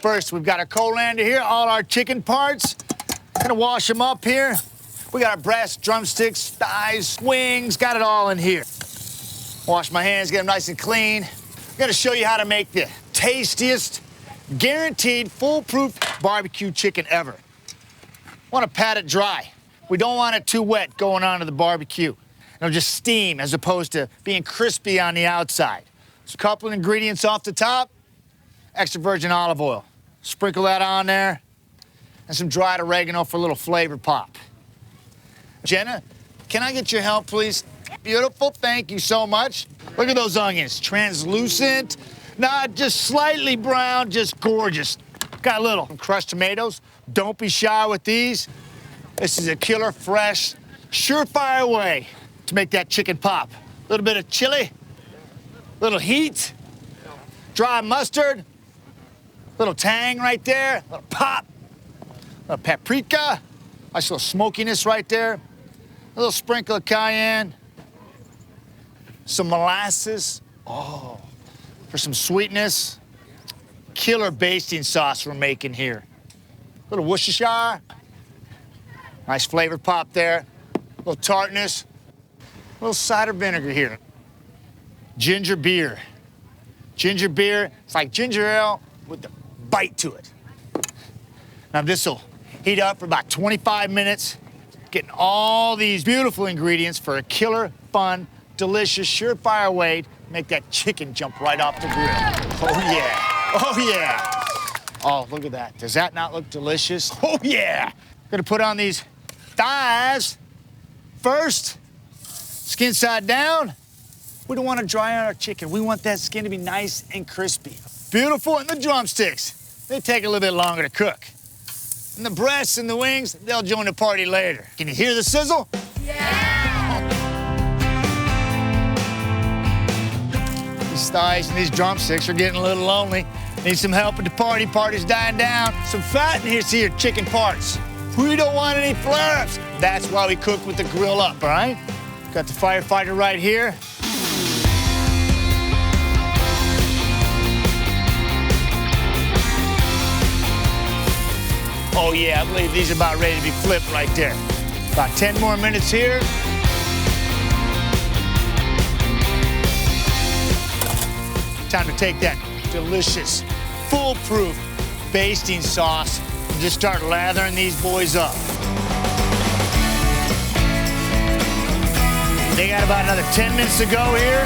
first. We've got our colander here, all our chicken parts. Gonna wash them up here. We got our breast, drumsticks, thighs, wings, got it all in here. Wash my hands, get them nice and clean. I'm gonna show you how to make the tastiest, guaranteed, foolproof barbecue chicken ever. Want to pat it dry. We don't want it too wet going onto the barbecue. It'll just steam as opposed to being crispy on the outside. So a couple of ingredients off the top. Extra virgin olive oil. Sprinkle that on there. And some dried oregano for a little flavor pop. Jenna, can I get your help, please? Beautiful, thank you so much. Look at those onions, translucent, not just slightly brown, just gorgeous. Got a little crushed tomatoes. Don't be shy with these. This is a killer, fresh, surefire way to make that chicken pop. A little bit of chili, little heat, dry mustard, little tang right there, a little pop, a little paprika, nice little smokiness right there, a little sprinkle of cayenne, some molasses, for some sweetness. Killer basting sauce we're making here. A little Worcestershire, nice flavor pop there, a little tartness, a little cider vinegar here. Ginger beer. Ginger beer, it's like ginger ale with the bite to it. Now this'll heat up for about 25 minutes, getting all these beautiful ingredients for a killer, fun, delicious, surefire way to make that chicken jump right off the grill. Oh yeah, oh yeah. Oh, look at that. Does that not look delicious? Oh yeah. Gonna put on these thighs first, skin side down. We don't want to dry out our chicken. We want that skin to be nice and crispy. Beautiful, and the drumsticks, they take a little bit longer to cook. And the breasts and the wings, they'll join the party later. Can you hear the sizzle? Yeah! These thighs and these drumsticks are getting a little lonely. Need some help at the party. Party's dying down. Some fat in here, see your chicken parts. We don't want any flare-ups. That's why we cook with the grill up, all right? Got the firefighter right here. Oh yeah, I believe these are about ready to be flipped right there. About 10 more minutes here. Time to take that delicious, foolproof basting sauce and just start lathering these boys up. They got about another 10 minutes to go here.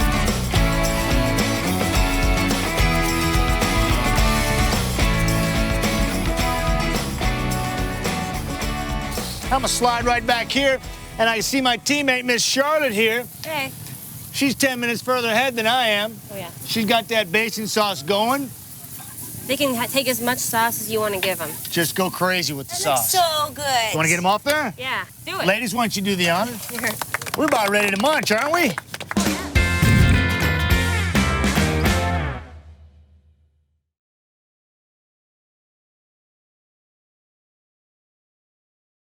I'm gonna slide right back here, and I see my teammate, Miss Charlotte here. Hey. She's 10 minutes further ahead than I am. Oh, yeah. She's got that basting sauce going. They can take as much sauce as you want to give them. Just go crazy with the sauce. So good. You wanna get them off there? Yeah, do it. Ladies, why don't you do the honors? Here. We're about ready to munch, aren't we?